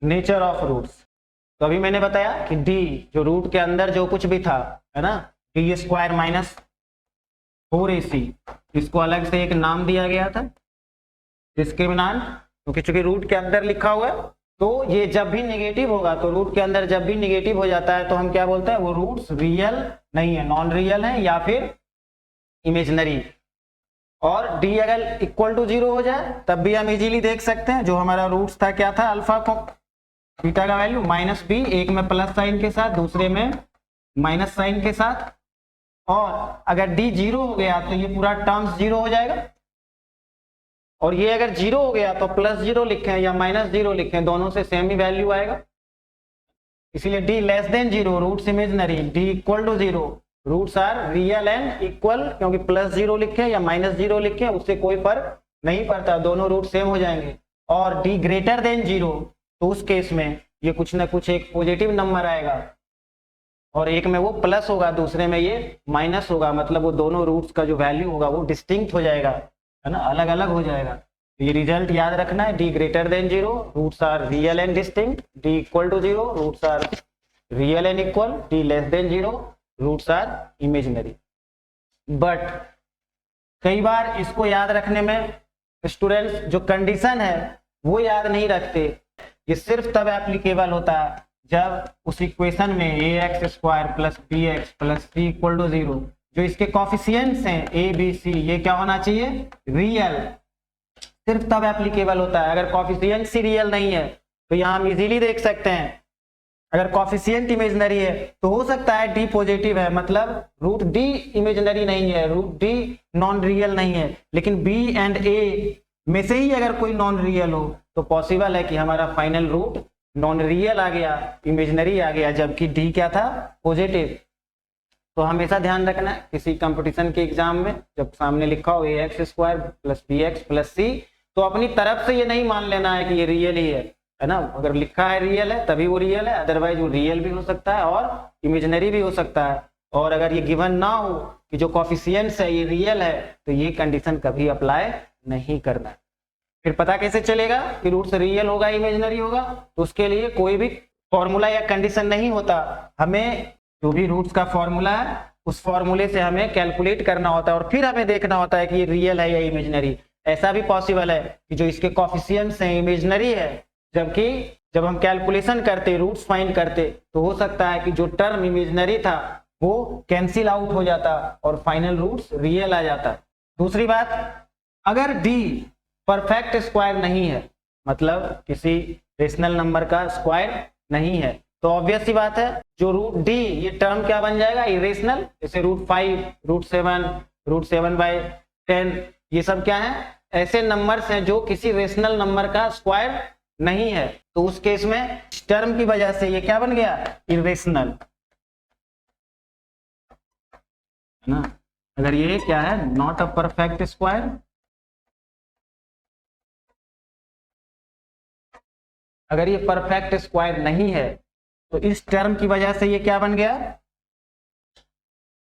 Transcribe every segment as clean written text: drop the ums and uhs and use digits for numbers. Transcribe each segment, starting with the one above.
Nature of roots. तो अभी मैंने बताया कि डी जो रूट के अंदर जो कुछ भी था, है ना, डी स्क्वायर माइनस 4ac, इसको अलग से एक नाम दिया गया था डिस्क्रिमिनांट, क्योंकि चूंकि रूट के अंदर लिखा हुआ है तो ये जब भी नेगेटिव होगा, तो रूट के अंदर जब भी नेगेटिव हो जाता है तो हम क्या बोलते हैं, वो रूट्स रियल नहीं है, नॉन रियल है या फिर इमेजिनरी। और डी अगर इक्वल टू 0 हो जाए तब भी हम इजीली देख सकते हैं, जो हमारा रूट्स था क्या था, अल्फा को बीटा का वैल्यू माइनस बी, एक में प्लस साइन के साथ दूसरे में माइनस साइन के साथ। और अगर डी 0 हो गया तो ये पूरा टर्म्स 0 हो जाएगा, और ये अगर 0 हो गया तो +0 लिखें या -0 लिखें, दोनों से सेम ही वैल्यू आएगा। इसीलिए D less than 0 roots imaginary, D equal to 0 roots are real and equal, क्योंकि +0 लिखे या -0 लिखे उससे कोई फर्क नहीं पड़ता, दोनों रूट सेम हो जाएंगे। और डी ग्रेटर देन 0 तो उस केस में ये कुछ ना कुछ एक पॉजिटिव नंबर आएगा, और एक में वो प्लस होगा दूसरे में ये माइनस होगा, मतलब वो दोनों रूट्स का जो वैल्यू होगा वो डिस्टिंक्ट हो जाएगा, है ना, अलग अलग हो जाएगा। तो ये रिजल्ट याद रखना है, D greater than 0 roots are real and distinct, D equal to 0 roots are real and equal, D less than 0 roots are imaginary. But कई बार इसको याद रखने में स्टूडेंट्स जो कंडीशन है वो याद नहीं रखते। ये सिर्फ तब एप्लीकेबल होता है जब उस इक्वेशन में ax² + bx + c = 0 जो इसके कॉफिशिएंट्स हैं a b c ये क्या होना चाहिए, रियल। सिर्फ तब एप्लीकेबल होता है। अगर कॉफिशिएंट ही रियल नहीं है तो यहाँ हम इजीली देख सकते हैं, अगर कॉफिशिएंट इमेजिनरी है तो हो सकता है डी पॉजिटिव है, मतलब रूट डी इमेजिनरी नहीं है, रूट डी नॉन रियल नहीं है, लेकिन बी एंड ए में से ही अगर कोई नॉन रियल हो तो पॉसिबल है कि हमारा फाइनल रूट नॉन रियल आ गया, इमेजिनरी आ गया, जबकि डी क्या था, पॉजिटिव। तो हमेशा ध्यान रखना है किसी कंपटीशन के एग्जाम में जब सामने लिखा हो ax² + bx + c तो अपनी तरफ से ये नहीं मान लेना है कि ये रियल ही है ना, अगर लिखा है रियल है तभी वो रियल है, अदरवाइज वो रियल भी हो सकता है और इमेजिनरी भी हो सकता है। और अगर ये गिवन ना हो कि जो कॉफिशिएंट्स है ये रियल है तो ये कंडीशन कभी अप्लाई नहीं करना है। फिर पता कैसे चलेगा कि रूट्स रियल होगा इमेजिनरी होगा, तो उसके लिए कोई भी फॉर्मूला या कंडीशन नहीं होता, हमें जो भी रूट्स का फॉर्मूला है उस फॉर्मूले से हमें कैलकुलेट करना होता है और फिर हमें देखना होता है कि ये रियल है या इमेजिनरी। ऐसा भी पॉसिबल है कि जो इसके कॉफिशिएंट्स हैं इमेजिनरी है, जबकि जब हम कैलकुलेशन करते रूट्स फाइंड करते तो हो सकता है कि जो टर्म इमेजिनरी था वो कैंसिल आउट हो जाता और फाइनल रूट्स रियल आ जाता। दूसरी बात, अगर डी परफेक्ट स्क्वायर नहीं है, मतलब किसी रेशनल नंबर का स्क्वायर नहीं है, तो ऑब्वियस सी बात है जो रूट डी ये टर्म क्या बन जाएगा, इरेशनल। जैसे √5 √7 √7/10 ये सब क्या है, ऐसे नंबर्स हैं जो किसी रेशनल नंबर का स्क्वायर नहीं है, तो उस केस में टर्म की वजह से ये क्या बन गया, इरेशनल, है ना। अगर ये क्या है, नॉट अ परफेक्ट स्क्वायर, अगर ये परफेक्ट स्क्वायर नहीं है तो इस टर्म की वजह से ये क्या बन गया,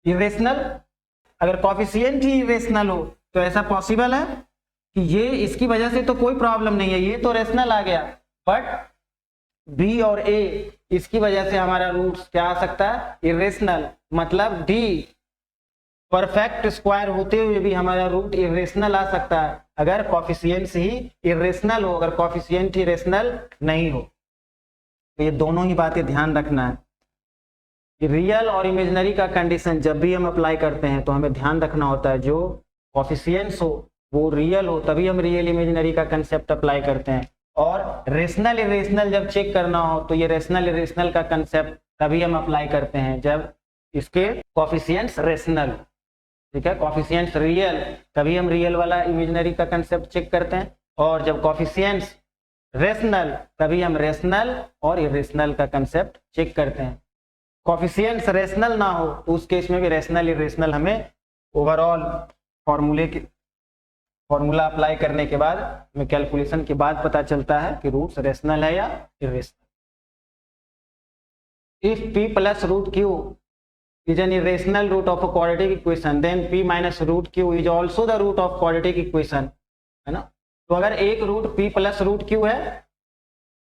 इरेशनल। अगर कॉफिशिएंट ही इरेशनल हो तो ऐसा पॉसिबल है कि ये इसकी वजह से तो कोई प्रॉब्लम नहीं है, ये तो रेशनल आ गया, बट बी और ए इसकी वजह से हमारा रूट्स क्या आ सकता है, इरेशनल। मतलब डी परफेक्ट स्क्वायर होते हुए भी हमारा रूट इरेशनल आ सकता है अगर कॉफिशिएंट्स ही इरेशनल हो, अगर कॉफिशिएंट ही रेशनल नहीं हो। तो ये दोनों ही बातें ध्यान रखना है। रियल और इमेजिनरी का कंडीशन जब भी हम अप्लाई करते हैं तो हमें ध्यान रखना होता है जो कॉफिशिएंट्स हो वो रियल हो, तभी हम रियल इमेजिनरी का कंसेप्ट अप्लाई करते हैं। और रेशनल इरेशनल जब चेक करना हो तो ये रेशनल इरेशनल का कंसेप्ट तभी हम अप्लाई करते हैं जब इसके कॉफिशिएंट्स रेशनल, ठीक है, कॉफिशिएंट्स रियल तभी हम रियल वाला इमेजिनरी का कंसेप्ट चेक करते हैं, और जब कॉफिशिएंट्स रेशनल तभी हम रेशनल और इरेशनल का कंसेप्ट चेक करते हैं। कॉफिशिएंट्स रेशनल ना हो तो उस केस में भी रेशनल इरेशनल हमें ओवरऑल फॉर्मूला अप्लाई करने के बाद हमें कैलकुलेशन के बाद पता चलता है कि रूट्स रेशनल है या irrational. If p + √q is an irrational root of a quadratic equation then p - √q is also the root of quadratic equation, है ना। तो अगर एक रूट p + √q है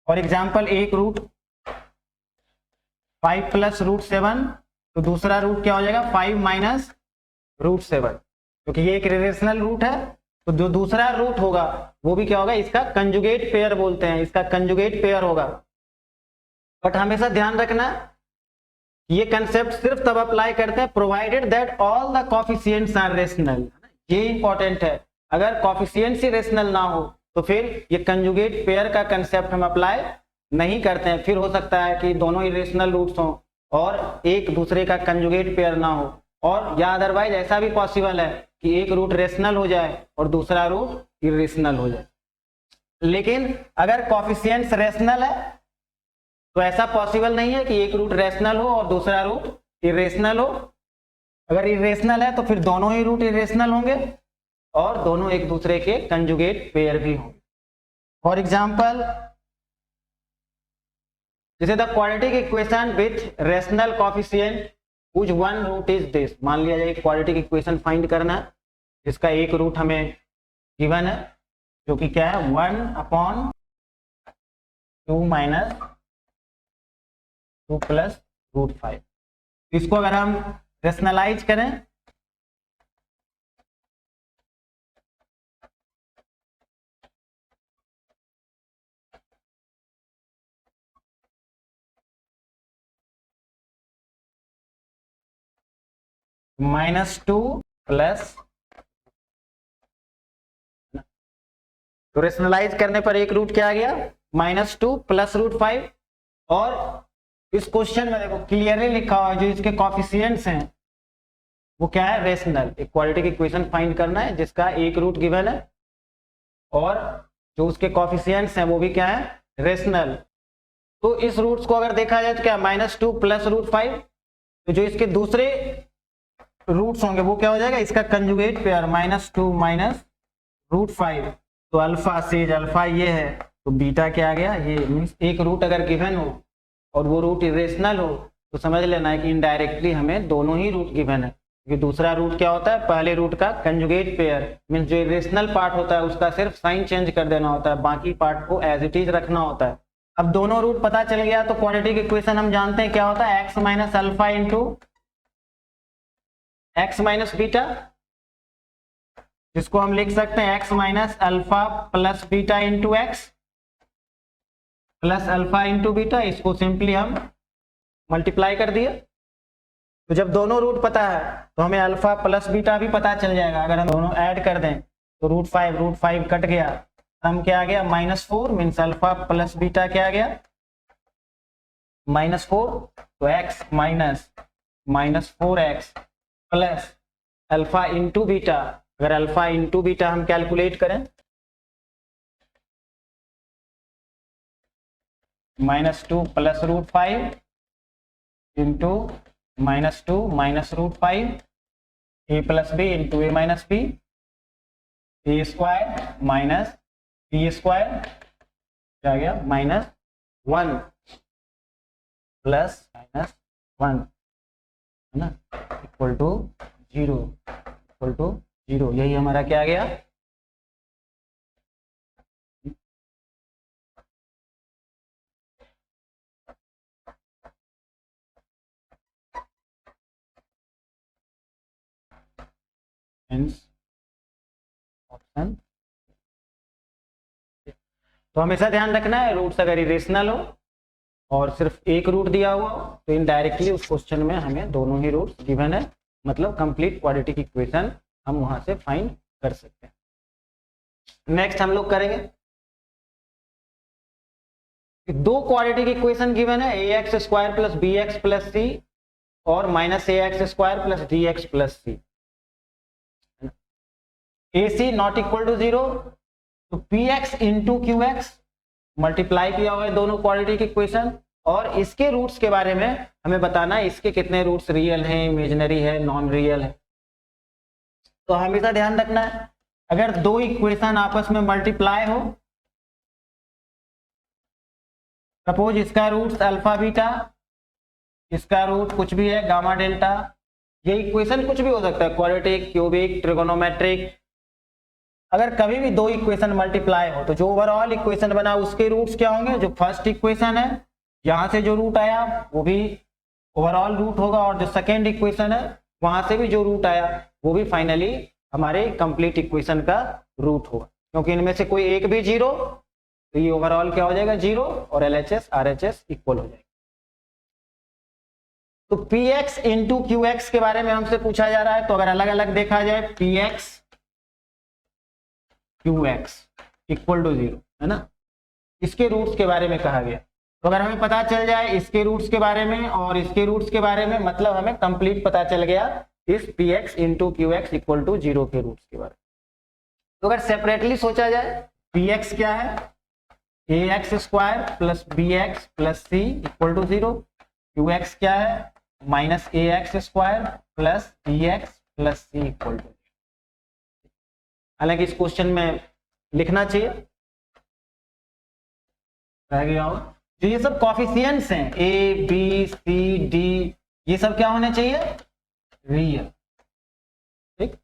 फॉर एग्जाम्पल एक रूट 5 प्लस रूट 7, तो दूसरा रूट क्या हो जाएगा 5 माइनस रूट 7, क्योंकि ये एक रेशनल रूट है। तो जो दूसरा रूट होगा वो भी क्या होगा, इसका कंजुगेट पेयर बोलते हैं, इसका कंजुगेट पेयर होगा। बट हमेशा ध्यान रखना ये कंसेप्ट सिर्फ तब अप्लाई करते हैं provided that all the coefficients are rational. ये इंपॉर्टेंट है, अगर कोफिशिएंट्स ही रेशनल ना हो तो फिर ये कंजुगेट पेयर का कंसेप्ट हम अप्लाई नहीं करते हैं। फिर हो सकता है कि दोनों ही रेशनल रूट्स हों और एक दूसरे का कंजुगेट पेयर ना हो, और या अदरवाइज ऐसा भी पॉसिबल है कि एक रूट रेशनल हो जाए और दूसरा रूट इरेशनल हो जाए। लेकिन अगर कोफिशिएंट्स रेशनल है तो ऐसा पॉसिबल नहीं है कि एक रूट रेशनल हो और दूसरा रूट इरेशनल हो। अगर इरेशनल है तो फिर दोनों ही रूट इरेशनल होंगे और दोनों एक दूसरे के कंजुगेट पेयर भी होंगे। फॉर एग्जाम्पल जैसे the quadratic equation with rational coefficient which one root is this. मान लिया जाए क्वाड्रेटिक इक्वेशन फाइंड करना है जिसका एक रूट हमें गिवन है, जो कि क्या है 1/2 माइनस 2 प्लस रूट 5। इसको अगर हम रेशनलाइज करें -2 प्लस, तो रेशनलाइज करने पर एक रूट क्या आ गया -2 प्लस रूट 5। और इस क्वेश्चन में देखो क्लियरली लिखा हुआ है जो इसके कोफिशिएंट्स हैं वो क्या है रेशनल। एक क्वाड्रेटिक इक्वेशन फाइंड करना है जिसका एक रूट गिवन है और जो उसके कोफिशिएंट्स हैं वो भी क्या है रेशनल। तो इस रूट्स को अगर देखा जाए तो क्या -2 प्लस रूट 5, तो जो इसके दूसरे रूट्स होंगे वो क्या हो जाएगा इसका कंजुगेट पेयर -2 माइनस रूट 5। तो अल्फा सेज अल्फा ये है तो बीटा क्या आ गया, ये मीन्स एक रूट अगर गिवन हो और वो रूट इरेशनल हो तो समझ लेना है कि इनडायरेक्टली हमें दोनों ही रूट गिवन है, क्योंकि दूसरा रूट क्या होता है पहले रूट का कंजुगेट पेयर। मीन्स जो इरेशनल पार्ट होता है उसका सिर्फ साइन चेंज कर देना होता है, बाकी पार्ट को एज इट इज रखना होता है। अब दोनों रूट पता चल गया तो क्वाड्रेटिक इक्वेशन हम जानते हैं क्या होता है x minus alpha into x minus beta, जिसको हम लिख सकते हैं x minus alpha plus beta into x plus alpha into beta. इसको सिंपली हम मल्टीप्लाई कर दिए। तो जब दोनों रूट पता है तो हमें अल्फा प्लस बीटा भी पता चल जाएगा। अगर हम दोनों ऐड कर दें तो रूट 5 कट गया, हम क्या आ गया -4 मीन्स अल्फा प्लस बीटा क्या आ गया -4। तो x minus -4x plus alpha into beta, अगर अल्फा इंटू बीटा हम कैलकुलेट करें -2 plus root 5 into -2 minus root 5 a plus B into a minus B, A square minus B square क्या आ गया -1 प्लस -1 है ना इक्वल टू 0। यही हमारा क्या आ गया ऑप्शन। तो हमेशा ध्यान रखना है रूट्स अगर इरेशनल हो और सिर्फ एक रूट दिया हुआ हो तो इनडायरेक्टली उस क्वेश्चन में हमें दोनों ही रूट्स गिवन है, मतलब कंप्लीट क्वाड्रेटिक इक्वेशन हम वहां से फाइंड कर सकते हैं। नेक्स्ट हम लोग करेंगे दो क्वाड्रेटिक इक्वेशन गिवन है ax square plus bx plus C और -ax square plus dx plus C. AC not equal to 0, तो px इंटू क्यू मल्टीप्लाई किया हुआ है दोनों क्वाड्रेटिक इक्वेशन, और इसके रूट्स के बारे में हमें बताना है इसके कितने रूट्स रियल हैं, इमेजिनरी है, नॉन रियल है। तो हमेशा ध्यान रखना है अगर दो इक्वेशन आपस में मल्टीप्लाई हो, सपोज इसका रूट्स अल्फा बीटा, इसका रूट कुछ भी है गामा डेल्टा, ये इक्वेशन कुछ भी हो सकता है क्वाड्रेटिक, क्यूबिक, ट्रिगोनोमेट्रिक, अगर कभी भी दो इक्वेशन मल्टीप्लाई हो तो जो ओवरऑल इक्वेशन बना उसके रूट्स क्या होंगे, जो फर्स्ट इक्वेशन है यहां से जो रूट आया वो भी ओवरऑल रूट होगा, और जो सेकेंड इक्वेशन है वहां से भी जो रूट आया वो भी फाइनली हमारे कंप्लीट इक्वेशन का रूट होगा, क्योंकि इनमें से कोई एक भी जीरो तो ये ओवरऑल क्या हो जाएगा, जीरो, और LHS RHS इक्वल हो जाएगा। तो Px इंटू QX के बारे में हमसे पूछा जा रहा है, तो अगर अलग अलग देखा जाए Px QX इक्वल टू 0 है ना, इसके रूट्स के बारे में कहा गया। तो अगर हमें पता चल जाए इसके रूट्स के बारे में और इसके रूट्स के बारे में, मतलब हमें कंप्लीट पता चल गया इस Px into QX equal to 0 के रूट्स के बारे में। तो अगर सेपरेटली सोचा जाए Px क्या है, ax square plus bx plus c equal to 0, QX क्या है, minus ax square plus bx plus c equal to 0। हालांकि इस क्वेश्चन में लिखना चाहिए, रह गया हो जो ये सब कॉफिशिएंट्स हैं a b c d, ये सब क्या होने चाहिए, रियल। ठीक,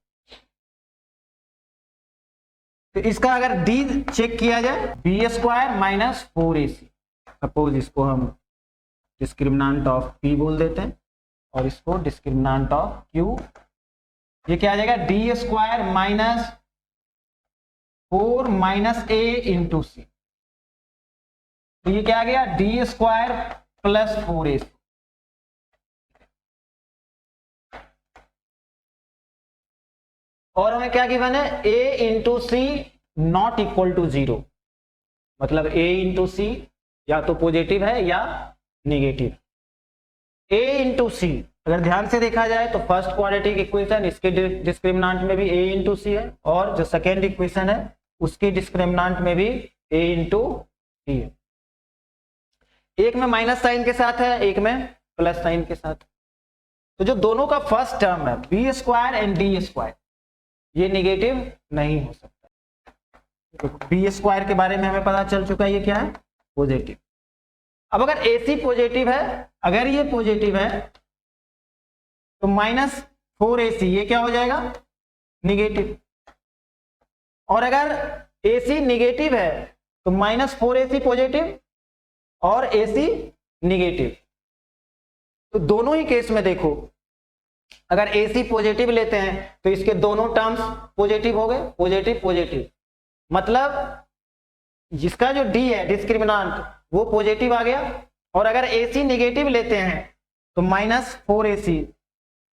तो इसका अगर d चेक किया जाए, b square minus 4ac, suppose इसको हम डिस्क्रिमिनेंट ऑफ p बोल देते हैं और इसको डिस्क्रिमिनेंट ऑफ q, ये क्या आ जाएगा, d square minus 4 minus a into C, तो ये क्या आ गया, d स्क्वायर प्लस 4ac। और हमें क्या गिवन है, a into c not equal to 0, मतलब a इंटू सी या तो पॉजिटिव है या निगेटिव। a इंटू सी अगर ध्यान से देखा जाए तो फर्स्ट क्वाड्रेटिक इक्वेशन इसके डिस्क्रिमिनेंट में भी a इंटू सी है, और जो सेकेंड इक्वेशन है उसके डिस्क्रिमिनेंट में भी a इंटू सी है। एक में माइनस साइन के साथ है, एक में प्लस साइन के साथ। तो जो दोनों का फर्स्ट टर्म है b square and d square, ये निगेटिव नहीं हो सकता। तो बी स्क्वायर के बारे में हमें पता चल चुका है, ये क्या है, पॉजिटिव। अब अगर AC पॉजिटिव है, अगर ये पॉजिटिव है तो माइनस 4AC ये क्या हो जाएगा, निगेटिव। और अगर AC निगेटिव है तो माइनस 4AC पॉजिटिव और AC निगेटिव। तो दोनों ही केस में देखो, अगर AC पॉजिटिव लेते हैं तो इसके दोनों टर्म्स पॉजिटिव हो गए, पॉजिटिव पॉजिटिव, मतलब जिसका जो D है डिस्क्रिमिनेंट वो पॉजिटिव आ गया। और अगर AC निगेटिव लेते हैं तो माइनस 4AC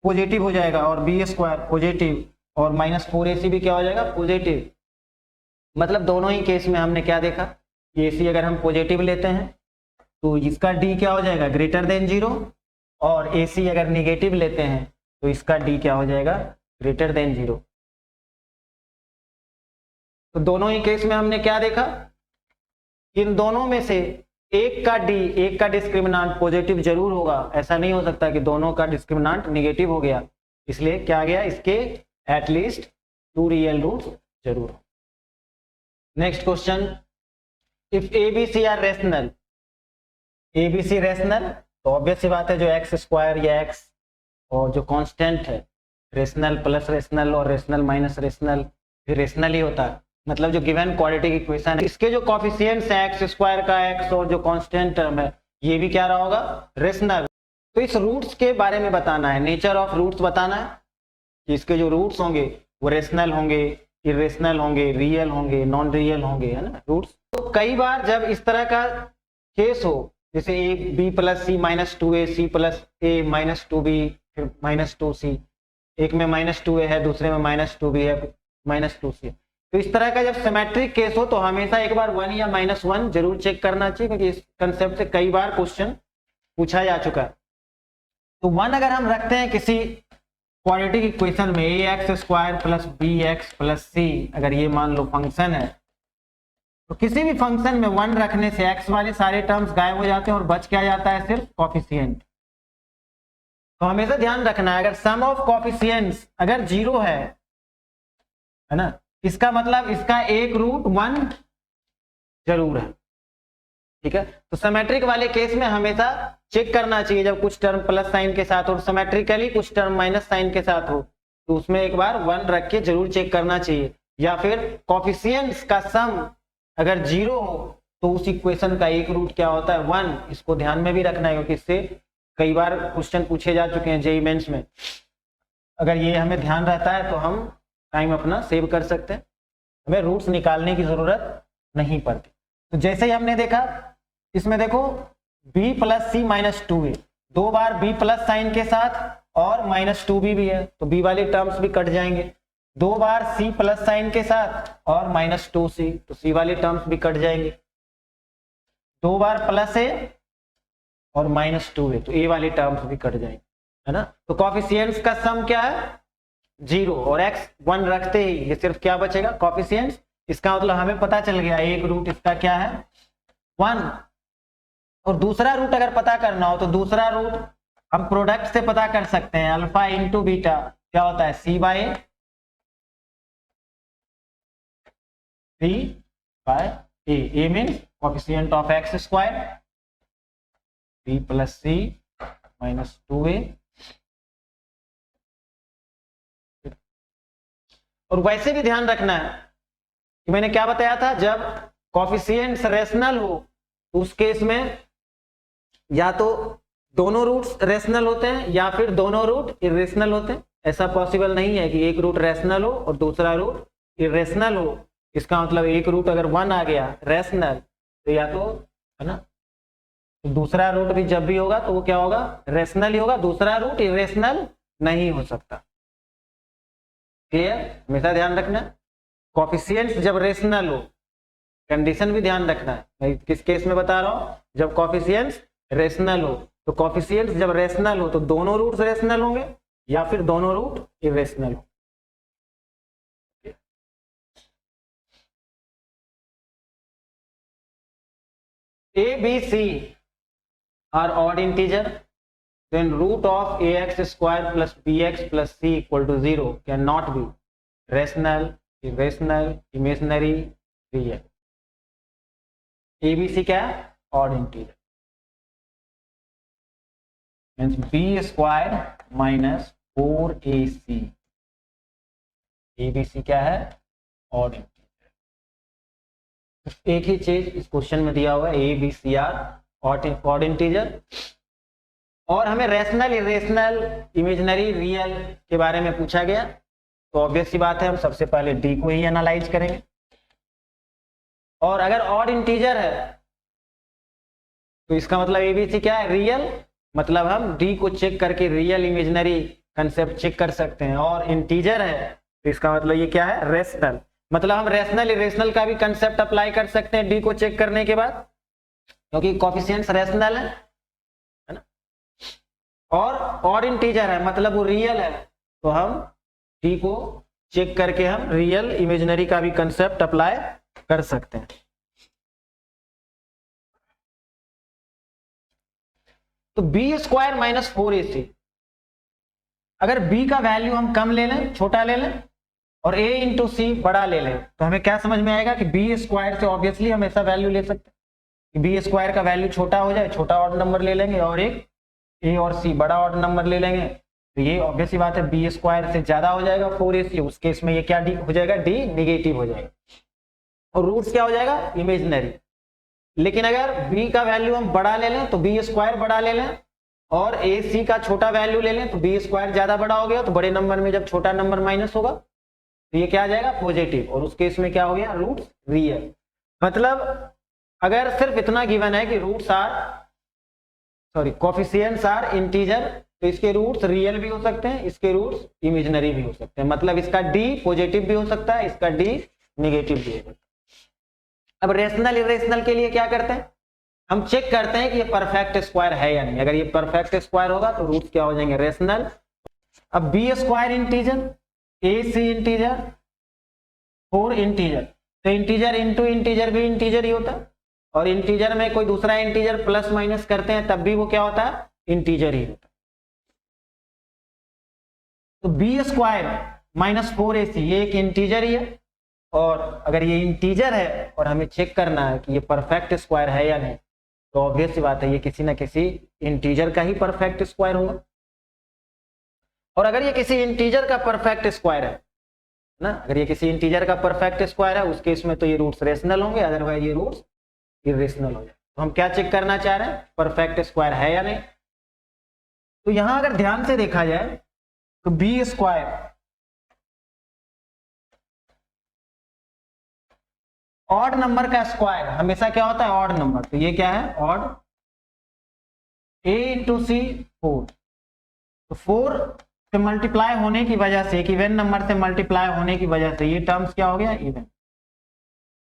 पॉजिटिव हो जाएगा और बी स्क्वायर पॉजिटिव और माइनस 4AC भी क्या हो जाएगा, पॉजिटिव। मतलब दोनों ही केस में हमने क्या देखा, AC अगर हम पॉजिटिव लेते हैं तो इसका D क्या हो जाएगा, ग्रेटर देन 0, और AC अगर निगेटिव लेते हैं तो इसका D क्या हो जाएगा, ग्रेटर देन 0। तो दोनों ही केस में हमने क्या देखा, इन दोनों में से एक का D, एक का डिस्क्रिमिनेंट पॉजिटिव जरूर होगा, ऐसा नहीं हो सकता कि दोनों का डिस्क्रिमिनेंट निगेटिव हो गया। इसलिए क्या आ गया, इसके एटलीस्ट 2 रियल रूट्स जरूर हो। Next question, if ABC are rational, ABC rational तो ऑब्वियस सी बात है जो एक्स स्क्वायर या एक्स और जो कांस्टेंट है, रेशनल प्लस रेशनल और रेशनल माइनस रेशनल फिर रेशनल ही होता है। मतलब जो गिवन क्वाड्रेटिक इक्वेशन है इसके जो कोफिशिएंट्स हैं एक्स स्क्वायर का एक्स और जो कांस्टेंट टर्म है ये भी क्या रहा होगा, रेशनल। तो इस रूट्स के बारे में बताना है, नेचर ऑफ रूट्स बताना है कि इसके जो रूट्स होंगे वो रेशनल होंगे, इरेशनल होंगे, रियल होंगे, नॉन रियल होंगे, है ना रूट्स। तो कई बार जब इस तरह का केस हो, जैसे a b plus c minus 2a, c plus a minus 2b, फिर माइनस 2c, एक में माइनस 2a है दूसरे में माइनस 2b है माइनस 2c, तो इस तरह का जब सिमेट्रिक केस हो तो हमेशा एक बार 1 या -1 जरूर चेक करना चाहिए, क्योंकि इस कंसेप्ट से कई बार क्वेश्चन पूछा जा चुका है। तो 1 अगर हम रखते हैं किसी क्वाड्रेटिक इक्वेशन में, ax square plus bx plus c, अगर ये मान लो फंक्शन है, तो किसी भी फंक्शन में 1 रखने से x वाले सारे टर्म्स गायब हो जाते हैं और बच क्या जाता है, सिर्फ कोफिशिएंट। तो हमेशा ध्यान रखना है, अगर सम ऑफ कोफिशिएंट्स अगर 0 है ना, इसका मतलब इसका एक रूट 1 जरूर है, ठीक है। तो सिमेट्रिक वाले केस में हमेशा चेक करना चाहिए, जब कुछ टर्म प्लस साइन के साथ हो, सिमेट्रिकली कुछ टर्म माइनस साइन के साथ हो, तो उसमें एक बार 1 रख के जरूर चेक करना चाहिए या फिर कोफिशिएंट्स का सम अगर 0 हो तो उस इक्वेशन का एक रूट क्या होता है 1। इसको ध्यान में भी रखना है क्योंकि इससे कई बार क्वेश्चन पूछे जा चुके हैं जेईई मेंस में। अगर ये हमें ध्यान रहता है तो हम टाइम अपना सेव कर सकते हैं, हमें रूट्स निकालने की जरूरत नहीं पड़ती। तो जैसे ही हमने देखा इसमें देखो b plus c minus 2a, 2 बार b प्लस साइन के साथ और माइनस 2b भी है तो b वाले टर्म्स भी कट जाएंगे। 2 बार c प्लस साइन के साथ और माइनस 2c तो c वाले टर्म्स भी कट जाएंगे। 2 बार प्लस a और माइनस 2a तो a वाले टर्म्स भी कट जाएंगे, है ना। तो कोफिशिएंट्स का सम क्या है 0 और x 1 रखते ही ये सिर्फ क्या बचेगा कोफिशिएंट्स। इसका मतलब हमें पता चल गया एक रूट इसका क्या है 1। और दूसरा रूट अगर पता करना हो तो दूसरा रूट हम प्रोडक्ट से पता कर सकते हैं, अल्फा इंटू बीटा क्या होता है c by a means coefficient of x square b plus c minus 2a। और वैसे भी ध्यान रखना है कि मैंने क्या बताया था, जब कोफिशिएंट्स रेशनल हो तो उस केस में या तो दोनों रूट्स रेशनल होते हैं या फिर दोनों रूट इरेशनल होते हैं। ऐसा पॉसिबल नहीं है कि एक रूट रेशनल हो और दूसरा रूट इरेशनल हो। इसका मतलब एक रूट अगर 1 आ गया रेशनल तो या तो, है ना, तो दूसरा रूट भी जब भी होगा तो वो क्या होगा रेशनल ही होगा, दूसरा रूट इरेशनल नहीं हो सकता। क्लियर, हमेशा ध्यान रखना। कोफिशिएंट्स जब रेशनल हो, कंडीशन भी ध्यान रखना है, मैं किस केस में बता रहा हूं, जब कोफिशिएंट्स रेशनल हो। तो कोफिशिएंट्स जब रेशनल हो तो दोनों रूट्स रेशनल होंगे या फिर दोनों रूट इरेशनल हो। A, B, C are odd integer, then root of ax square plus bx plus c equal to 0 cannot be rational, irrational, imaginary, real. A, B, C क्या है odd integer means b square minus 4ac। A, B, C क्या है odd integer। एक ही चीज इस question में दिया हुआ है a b c are odd integer. और हमें रैशनल, इरेशनल, इमेजिनरी, रियल के बारे में पूछा गया तो ऑब्वियस सी बात है हम सबसे पहले डी को ही एनालाइज करेंगे। और अगर ऑड इंटीजर है तो इसका मतलब एबीसी क्या है रियल, मतलब हम डी को चेक करके रियल इमेजिनरी कंसेप्ट चेक कर सकते हैं। और इंटीजर है तो इसका मतलब ये क्या है रेशनल, मतलब हम रैशनल इरेशनल का भी कंसेप्ट अप्लाई कर सकते हैं डी को चेक करने के बाद क्योंकि कोफिशिएंट्स रैशनल है ना। और ऑड इंटीजर है मतलब वो रियल है तो हम डी को चेक करके हम रियल इमेजिनरी का भी कंसेप्ट अप्लाई कर सकते हैं। तो बी स्क्वायर माइनस 4ac, अगर b का वैल्यू हम कम ले लें, छोटा ले लें और a इंटू सी बड़ा ले लें तो हमें क्या समझ में आएगा कि बी स्क्वायर से ऑब्वियसली हम ऐसा वैल्यू ले सकते हैं कि बी स्क्वायर का वैल्यू छोटा हो जाए, छोटा ऑड नंबर ले लेंगे और एक a और c बड़ा ऑड नंबर ले लेंगे तो ये ऑब्वियस सी बात है बी स्क्वायर से ज्यादा हो जाएगा 4ac। उस केस में ये क्या हो जाएगा डी निगेटिव हो जाएगा और रूट्स क्या हो जाएगा इमेजिनरी। लेकिन अगर b का वैल्यू हम बड़ा ले लें तो बी स्क्वायर बड़ा ले लें और ए सी का छोटा वैल्यू ले लें तो बी स्क्वायर ज्यादा बड़ा हो गया तो बड़े नंबर में जब छोटा नंबर माइनस होगा तो ये क्या आ जाएगा पॉजिटिव और उस केस में क्या हो गया रूट्स रियल। मतलब अगर सिर्फ इतना गिवन है कि roots are coefficients are integer तो इसके रूट्स रियल भी हो सकते हैं, इसके रूट्स इमेजिनरी भी हो सकते हैं, मतलब इसका डी पॉजिटिव भी हो सकता है, इसका डी निगेटिव भी हो सकता है। अब रेशनल इरेशनल के लिए क्या करते हैं, हम चेक करते हैं कि ये परफेक्ट स्क्वायर है या नहीं। अगर ये परफेक्ट स्क्वायर होगा तो रूट्स क्या हो जाएंगे रेशनल। अब बी स्क्वायर इंटीजर, ए सी इंटीजर, 4 इंटीजर, तो इंटीजर इंटू इंटीजर भी इंटीजर ही होता है और इंटीजर में कोई दूसरा इंटीजर प्लस माइनस करते हैं तब भी वो क्या होता है इंटीजर ही होता है। तो बी स्क्वायर माइनस 4ac ये एक इंटीजर ही है और अगर ये इंटीजर है और हमें चेक करना है कि ये परफेक्ट स्क्वायर है या नहीं तो ऑब्वियस सी बात है ये किसी ना किसी इंटीजर का ही परफेक्ट स्क्वायर होगा। और अगर ये किसी इंटीजर का परफेक्ट स्क्वायर है ना। अगर ये किसी इंटीजर का परफेक्ट स्क्वायर है उस केस में तो ये रूट्स रेशनल होंगे, अदरवाइज ये रूट्स इरेशनल हो जाए। तो हम क्या चेक करना चाह रहे हैं, परफेक्ट स्क्वायर है या नहीं। तो यहां अगर ध्यान से देखा जाए तो बी स्क्वायर ऑड नंबर का स्क्वायर हमेशा क्या होता है, ऑड नंबर। तो ये क्या है, ऑड a इंटू सी 4। तो 4 से मल्टीप्लाई होने की वजह से, एक इवन नंबर से मल्टीप्लाई होने की वजह से ये टर्म्स क्या हो गया, इवन।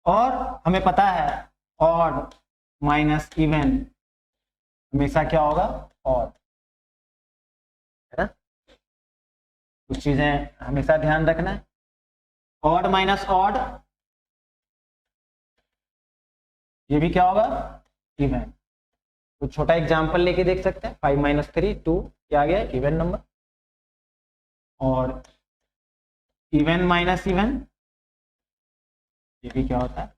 और हमें पता है ऑड माइनस इवन हमेशा क्या होगा, ऑड, है ना। कुछ चीजें हमेशा ध्यान रखना है, ऑड माइनस ऑड ये भी क्या होगा, इवन। तो छोटा एग्जांपल लेके देख सकते हैं, 5 माइनस 3 2 क्या आ गया, इवन नंबर। और इवन माइनस इवन ये भी क्या होता है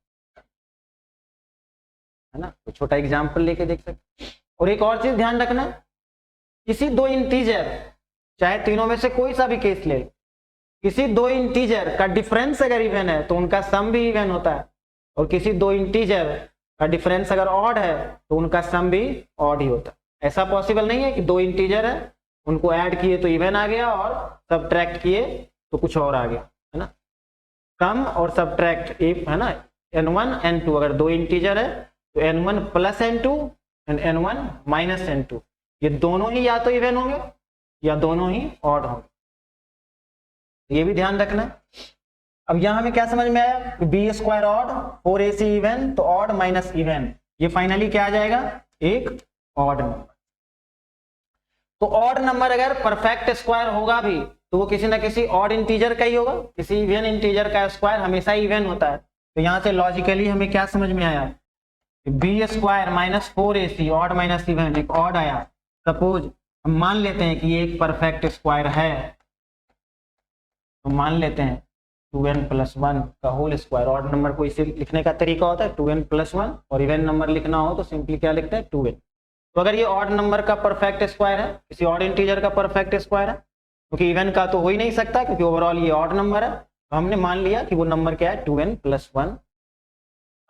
ना। तो छोटा एग्जांपल लेके देख सकते हैं। और एक और चीज ध्यान रखना, किसी दो इंटीजर, चाहे तीनों में से कोई सा भी केस ले, किसी दो इंटीजर का डिफरेंस अगर इवन है तो उनका सम भी इवन होता है, और किसी दो इंटीजर का डिफरेंस अगर ऑड है तो उनका सम भी ऑड ही होता है। ऐसा पॉसिबल नहीं है कि दो इंटीजर है उनको ऐड किए तो इवन आ गया और सब्ट्रैक्ट किए तो कुछ और आ गया, है ना। सम और सब्ट्रैक्ट है ना, n1 n2 अगर दो इंटीजर है तो n1 plus n2 and n1 minus n2 ये दोनों ही या तो इवन होंगे या दोनों ही ऑड होंगे, ये भी ध्यान रखना। अब यहां हमें क्या समझ में आया, b square odd 4ac even, तो ऑड माइनस इवन ये फाइनली क्या आ जाएगा, एक ऑड नंबर। तो ऑड नंबर अगर परफेक्ट स्क्वायर होगा भी तो वो किसी ना किसी ऑड इंटीजर का ही होगा, किसी इवन इंटीजर का स्क्वायर हमेशा इवन होता है। तो यहां से लॉजिकली हमें क्या समझ में आया, b square minus 4ac odd minus even एक ऑड आया। सपोज हम मान लेते हैं कि ये एक परफेक्ट स्क्वायर है, तो मान लेते हैं 2n प्लस 1 का होल स्क्वायर। ऑड नंबर को इसे लिखने का तरीका होता है 2n प्लस 1, और इवन नंबर लिखना हो तो सिंपली क्या लिखते हैं 2n। तो अगर ये ऑड नंबर का परफेक्ट स्क्वायर है, किसी ऑड इंटीजर का परफेक्ट स्क्वायर है, क्योंकि इवन का तो हो ही नहीं सकता क्योंकि ओवरऑल ये ऑड नंबर है, तो हमने मान लिया कि वो नंबर क्या है 2n प्लस 1।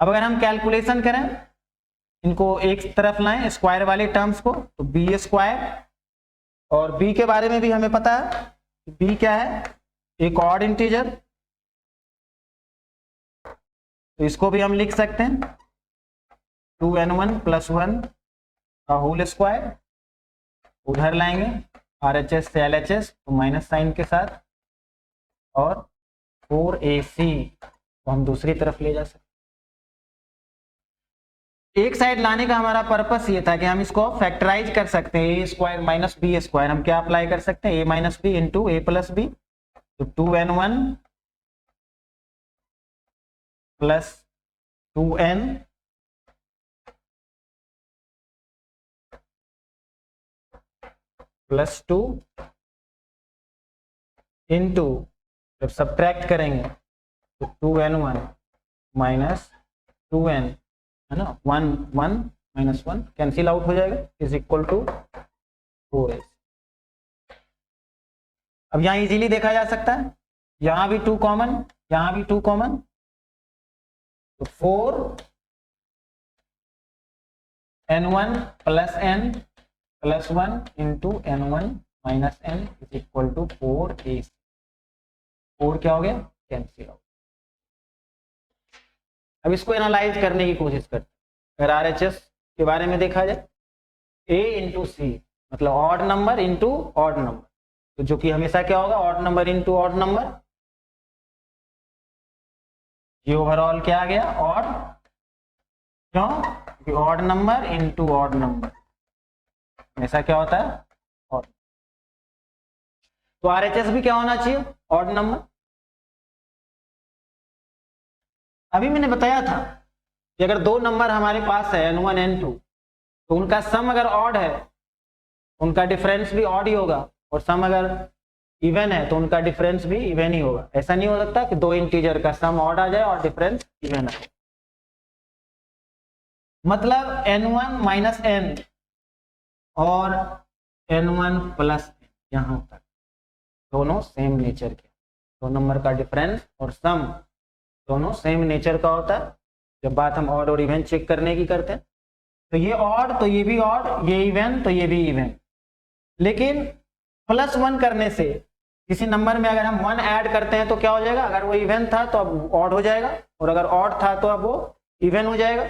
अब अगर हम कैलकुलेशन करें, इनको एक तरफ लाएं स्क्वायर वाले टर्म्स को, तो बी स्क्वायर, और बी के बारे में भी हमें पता है बी क्या है, एक ऑड इंटीजर, तो इसको भी हम लिख सकते हैं 2n1 प्लस 1 का होल स्क्वायर। उधर लाएंगे RHS से LHS तो माइनस साइन के साथ, और 4ac को हम दूसरी तरफ ले जा सकते। एक साइड लाने का हमारा पर्पस ये था कि हम इसको फैक्टराइज कर सकते हैं, a square minus B square. हम क्या अप्लाई कर सकते हैं, a minus b into a plus b, तो 2n1 plus 2n plus 2 into, जब सब्ट्रैक्ट करेंगे तो 2n1 माइनस 2n, है ना, 1 1 माइनस 1 कैंसिल आउट हो जाएगा, इज इक्वल टू 4ac। अब यहां इजीली देखा जा सकता है, यहां भी 2 कॉमन, यहां भी 2 कॉमन, तो 4n1 plus n plus 1 into n1 minus n is equal to 4ac। 4 क्या हो गया, कैंसिल आउट। अब इसको एनालाइज करने की कोशिश करते हैं। अगर RHS के बारे में देखा जाए, a इंटू सी मतलब odd number into odd number, तो जो कि हमेशा क्या होगा, odd number into odd number. ये ओवरऑल क्या आ गया, ऑड, क्यों, क्योंकि odd number into odd number हमेशा क्या होता है, ऑड। तो RHS भी क्या होना चाहिए, ऑड नंबर। अभी मैंने बताया था कि अगर दो नंबर हमारे पास है n1 n2, तो उनका सम अगर ऑड है उनका डिफरेंस भी ऑड ही होगा, और सम अगर इवन है तो उनका डिफरेंस भी इवन ही होगा। ऐसा नहीं हो सकता कि दो इंटीजर का सम ऑड आ जाए और डिफरेंस इवन आए। मतलब n1 माइनस n और n1 प्लस n, यहां तक दोनों सेम नेचर के। दो नंबर का डिफरेंस और सम दोनों सेम नेचर का होता है जब बात हम ऑड और इवन चेक करने की करते हैं। तो ये ऑड तो ये भी ऑड, ये इवन तो ये भी इवन। लेकिन +1 करने से किसी नंबर में अगर हम 1 ऐड करते हैं तो क्या हो जाएगा, अगर वो इवन था तो अब ऑड हो जाएगा, और अगर ऑड था तो अब वो इवन हो जाएगा।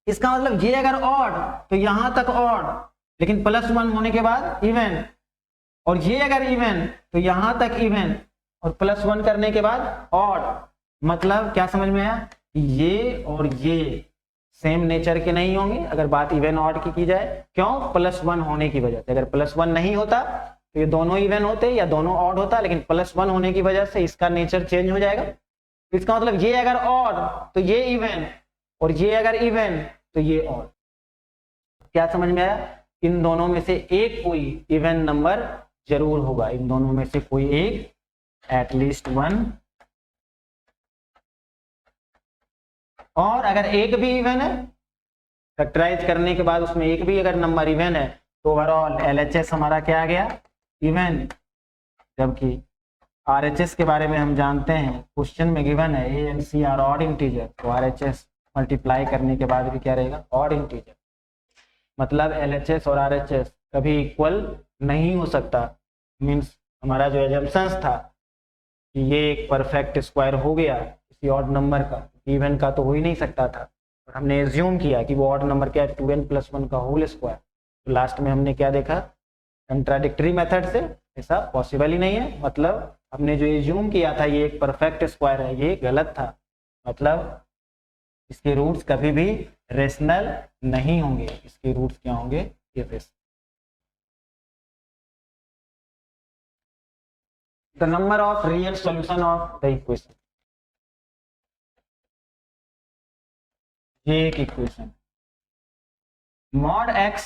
इसका मतलब ये अगर ऑड तो यहां तक ऑड, लेकिन +1 होने के बाद इवन, और ये अगर इवन तो यहां तक इवन, और +1 करने के बाद ऑड। मतलब क्या समझ में आया, ये और ये सेम नेचर के नहीं होंगे अगर बात इवन ऑड की जाए। क्यों, +1 होने की वजह से। अगर +1 नहीं होता तो ये दोनों इवन होते या दोनों ऑड होता, लेकिन +1 होने की वजह से इसका नेचर चेंज हो जाएगा। तो इसका मतलब ये अगर ऑड तो ये इवन, और ये अगर इवन तो ये ऑड। क्या समझ में आया, इन दोनों में से एक कोई इवन नंबर जरूर होगा, इन दोनों में से कोई एक, एटलीस्ट 1। और अगर एक भी इवन है, फैक्टराइज करने के बाद उसमें एक भी अगर नंबर इवन है तो ओवरऑल LHS हमारा क्या आ गया, इवन। जबकि RHS के बारे में हम जानते हैं, क्वेश्चन में गिवन है A and C are odd integer, तो RHS मल्टीप्लाई करने के बाद भी क्या रहेगा, ऑड इंटीजर। मतलब LHS और RHS कभी इक्वल नहीं हो सकता। मीन्स हमारा जो एजम्पशंस था कि ये एक परफेक्ट स्क्वायर हो गया किसी ऑड नंबर का, इवन का तो हो ही नहीं सकता था, और हमने एज्यूम किया कि वो ऑड नंबर क्या है, 2n + 1 का होल स्क्वायर। तो लास्ट में हमने क्या देखा, कंट्राडिक्टरी मेथड से ऐसा पॉसिबल ही नहीं है। मतलब हमने जो एज्यूम किया था ये एक परफेक्ट स्क्वायर है, ये गलत था। मतलब इसके रूट्स कभी भी रेशनल नहीं होंगे, इसके रूट्स क्या होंगे, irrational. The number of real solution of the equation, ये एक equation mod x,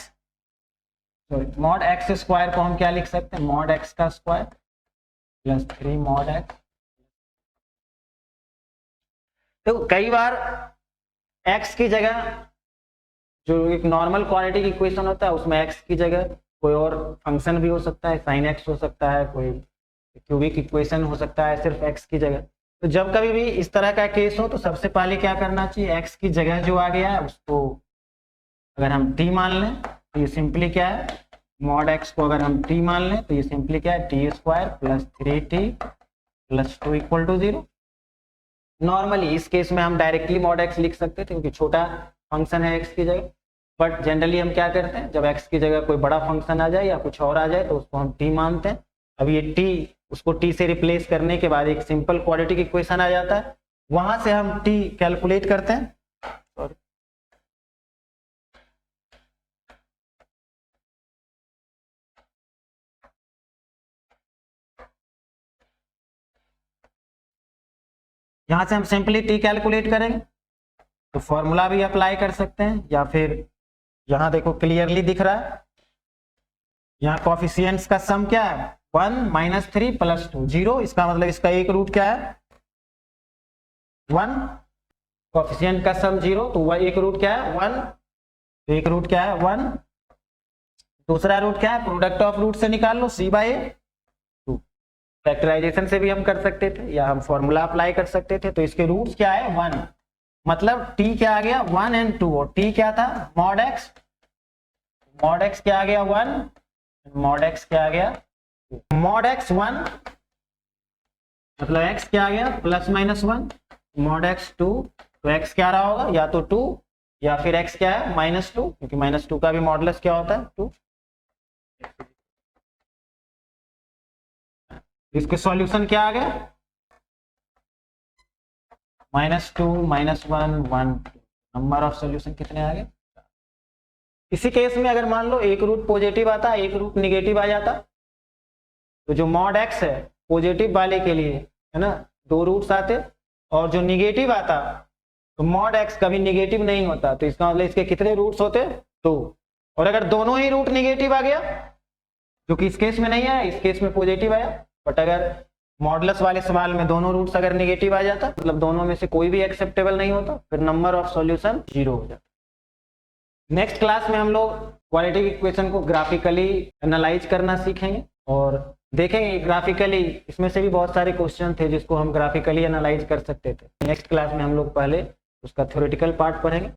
sorry mod x square को हम क्या लिख सकते हैं, मॉड x का स्क्वायर +3 मॉड x। तो कई बार x की जगह जो एक नॉर्मल क्वांटिटी की इक्वेशन होता है उसमें x की जगह कोई और फंक्शन भी हो सकता है, sin x हो सकता है, कोई क्यूबिक इक्वेशन हो सकता है सिर्फ x की जगह। तो जब कभी भी इस तरह का केस हो तो सबसे पहले क्या करना चाहिए, x की जगह जो आ गया है उसको अगर हम t मान लें तो ये सिंपली क्या है, मॉड x को अगर हम t मान लें तो ये सिंपली क्या है, t² + 3t + 2 = 0। नॉर्मली इस केस में हम डायरेक्टली मॉड x लिख सकते थे क्योंकि छोटा फंक्शन है x की जगह, बट जनरली हम क्या करते हैं, जब x की जगह कोई बड़ा फंक्शन आ जाए या कुछ और आ जाए तो उसको हम t मानते हैं। अब ये t, उसको t से रिप्लेस करने के बाद एक सिंपल क्वाड्रेटिक इक्वेशन आ जाता है, वहां से हम t कैलकुलेट करते हैं। यहां से हम सिंपली t कैलकुलेट करेंगे तो फॉर्मूला भी अप्लाई कर सकते हैं, या फिर यहां देखो क्लियरली दिख रहा है, यहाँ कोफिशिएंट्स का सम क्या है, 1 - 3 + 2 0। इसका मतलब इसका एक रूट क्या है, 1। कोफिशिएंट का सम 0 तो वह एक रूट क्या है, 1। तो एक रूट क्या है, 1। दूसरा रूट क्या है, प्रोडक्ट ऑफ रूट से निकाल लो, c/2। फैक्टराइजेशन से भी हम कर सकते थे या हम फॉर्मूला अप्लाई कर सकते थे। तो इसके रूट्स क्या है, 1। मतलब t क्या आ गया, 1 और 2, और t क्या था, मॉड x। मॉड x क्या आ गया, 1, मॉड x क्या आ गया, मॉड x 1, मतलब x क्या आ गया, +-1, मॉड x 2, तो x क्या रहा होगा, या तो 2 या फिर x क्या है, -2, क्योंकि -2 का भी मॉडुलस क्या होता है, 2। इसके सॉल्यूशन क्या आ गया, -2 -1 1 2। नंबर ऑफ सॉल्यूशन कितने आ गए। इसी केस में अगर मान लो एक रूट पॉजिटिव आता, एक रूट निगेटिव आ जाता, तो जो मॉड x है पॉजिटिव वाले के लिए है ना 2 रूट्स आते, और जो निगेटिव आता तो मॉड x कभी निगेटिव नहीं होता, तो इसका मतलब इसके कितने रूट्स होते, 2। और अगर दोनों ही रूट निगेटिव आ गया, जो कि इस केस में नहीं आया, इस केस में पॉजिटिव आया, बट अगर मॉडुलस वाले सवाल में दोनों रूट्स अगर निगेटिव आ जाता, मतलब दोनों में से कोई भी एक्सेप्टेबल नहीं होता, फिर नंबर ऑफ सॉल्यूशन 0 हो जाता। नेक्स्ट क्लास में हम लोग क्वाड्रेटिक इक्वेशन को ग्राफिकली एनालाइज करना सीखेंगे, और देखेंगे ग्राफिकली, इसमें से भी बहुत सारे क्वेश्चन थे जिसको हम ग्राफिकली एनालाइज कर सकते थे। नेक्स्ट क्लास में हम लोग पहले उसका थ्योरेटिकल पार्ट पढ़ेंगे।